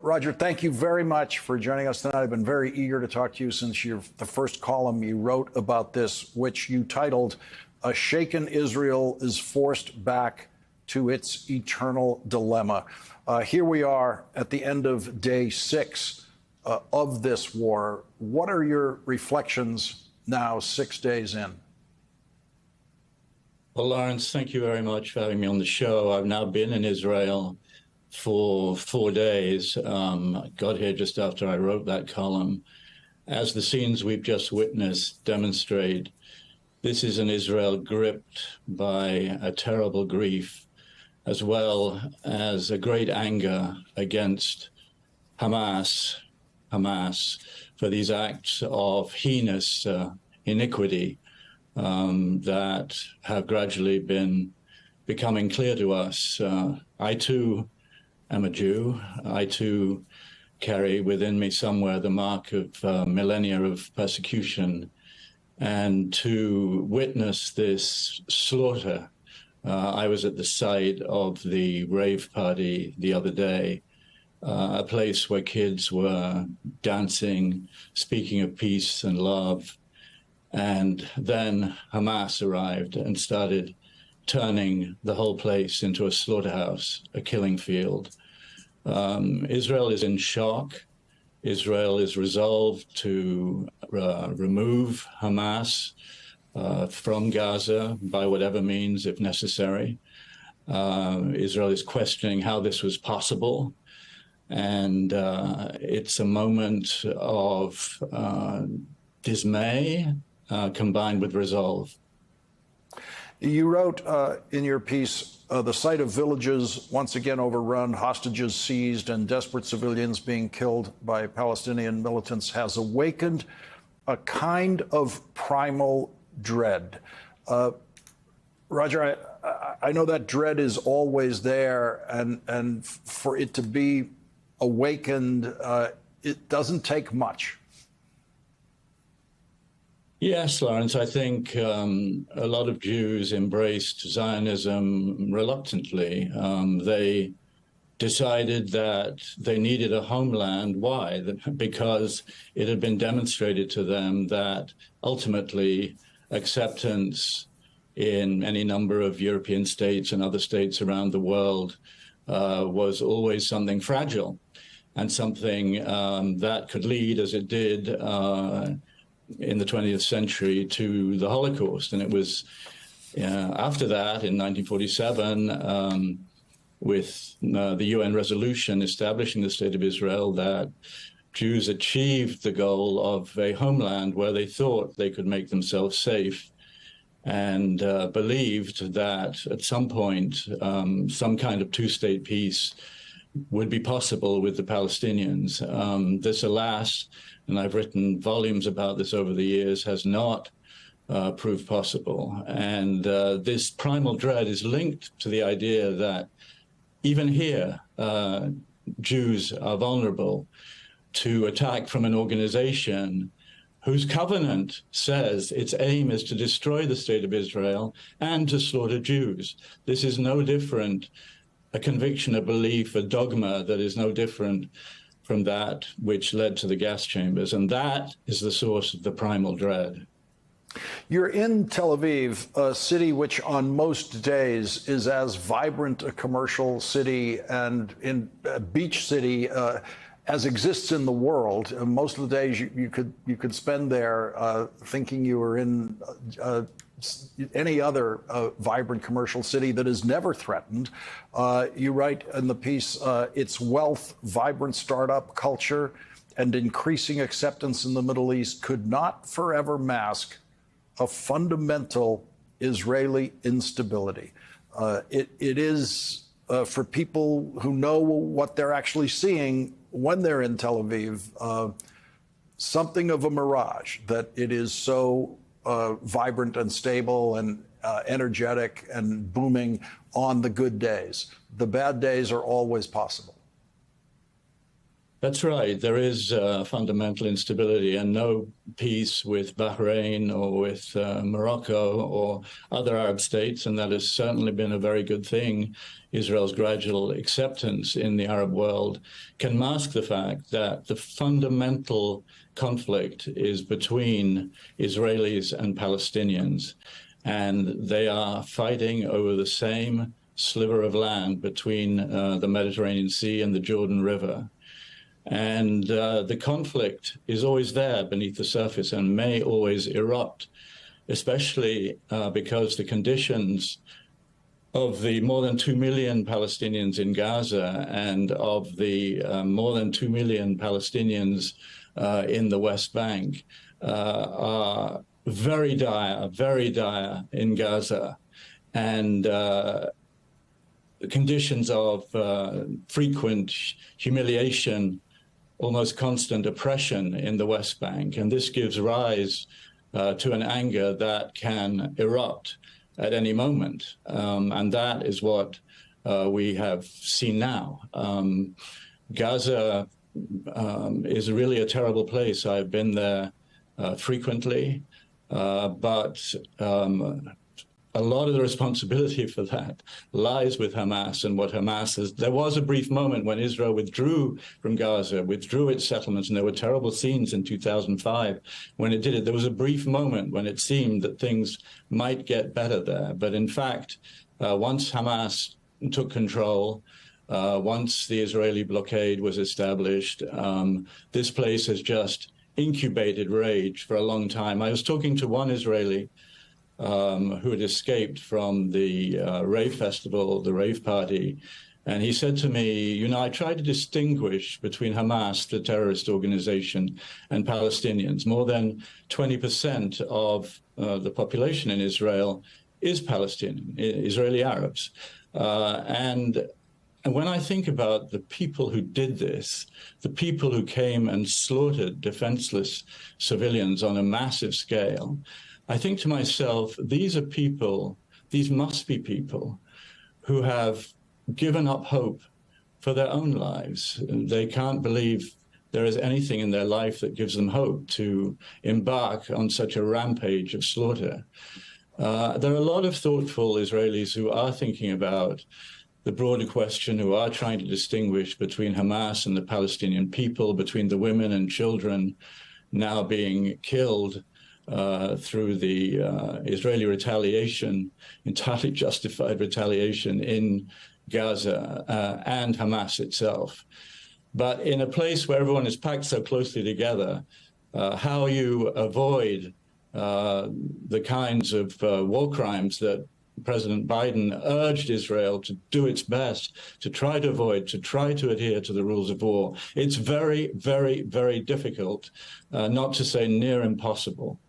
Roger, thank you very much for joining us tonight. I've been very eager to talk to you since the first column you wrote about this, which you titled, "A Shaken Israel is Forced Back to Its Eternal Dilemma." Here we are at the end of day 6 of this war. What are your reflections now, 6 days in? Well, Lawrence, thank you very much for having me on the show. I've now been in Israel for 4 days. I got here just after I wrote that column. As the scenes we've just witnessed demonstrate, this is an Israel gripped by a terrible grief, as well as a great anger against Hamas for these acts of heinous iniquity that have gradually been becoming clear to us. I too am a Jew. I too carry within me somewhere the mark of millennia of persecution. And to witness this slaughter, I was at the site of the rave party the other day, a place where kids were dancing, speaking of peace and love. And then Hamas arrived and started turning the whole place into a slaughterhouse, a killing field. Israel is in shock. Israel is resolved to remove Hamas from Gaza by whatever means, if necessary. Israel is questioning how this was possible. And it's a moment of dismay combined with resolve. You wrote in your piece, the sight of villages once again overrun, hostages seized, and desperate civilians being killed by Palestinian militants has awakened a kind of primal dread. Roger, I know that dread is always there, and for it to be awakened, it doesn't take much. Yes, Lawrence, I think a lot of Jews embraced Zionism reluctantly. They decided that they needed a homeland. Why? Because it had been demonstrated to them that ultimately acceptance in any number of European states and other states around the world was always something fragile and something that could lead, as it did, in the 20th century to the Holocaust. And it was after that, in 1947, with the UN resolution establishing the State of Israel, that Jews achieved the goal of a homeland where they thought they could make themselves safe, and believed that at some point some kind of two-state peace would be possible with the Palestinians. This, alas, and I've written volumes about this over the years, has not proved possible. And this primal dread is linked to the idea that even here, Jews are vulnerable to attack from an organization whose covenant says its aim is to destroy the State of Israel and to slaughter Jews. This is no different, a conviction, a belief, a dogma that is no different from that which led to the gas chambers. And that is the source of the primal dread. You're in Tel Aviv, a city which on most days is as vibrant a commercial city and in a beach city as exists in the world. Most of the days you could spend there thinking you were in any other vibrant commercial city that is never threatened. You write in the piece, its wealth, vibrant startup culture, and increasing acceptance in the Middle East could not forever mask a fundamental Israeli instability. It is, for people who know what they're actually seeing when they're in Tel Aviv, something of a mirage that it is so vibrant and stable and energetic and booming on the good days. The bad days are always possible. That's right. There is fundamental instability, and no peace with Bahrain or with Morocco or other Arab states, and that has certainly been a very good thing. Israel's gradual acceptance in the Arab world can mask the fact that the fundamental conflict is between Israelis and Palestinians, and they are fighting over the same sliver of land between the Mediterranean Sea and the Jordan River. And the conflict is always there beneath the surface and may always erupt, especially because the conditions of the more than 2 million Palestinians in Gaza and of the more than 2 million Palestinians in the West Bank are very dire in Gaza. And conditions of frequent humiliation, almost constant oppression in the West Bank. And this gives rise to an anger that can erupt at any moment. And that is what we have seen now. Gaza is really a terrible place. I've been there frequently, but a lot of the responsibility for that lies with Hamas and what Hamas has. There was a brief moment when Israel withdrew from Gaza, withdrew its settlements, and there were terrible scenes in 2005 when it did it. There was a brief moment when it seemed that things might get better there. But in fact, once Hamas took control, once the Israeli blockade was established, this place has just incubated rage for a long time. I was talking to one Israeli who had escaped from the rave festival, the rave party. And he said to me, I try to distinguish between Hamas, the terrorist organization, and Palestinians. More than 20% of the population in Israel is Palestinian, Israeli Arabs. And when I think about the people who did this, the people who came and slaughtered defenseless civilians on a massive scale, I think to myself, these must be people who have given up hope for their own lives. They can't believe there is anything in their life that gives them hope to embark on such a rampage of slaughter. There are a lot of thoughtful Israelis who are thinking about the broader question, who are trying to distinguish between Hamas and the Palestinian people, between the women and children now being killed through the Israeli retaliation, entirely justified retaliation in Gaza and Hamas itself. But in a place where everyone is packed so closely together, how you avoid the kinds of war crimes that President Biden urged Israel to do its best to try to avoid, to try to adhere to the rules of war. It's very, very, very difficult, not to say near impossible.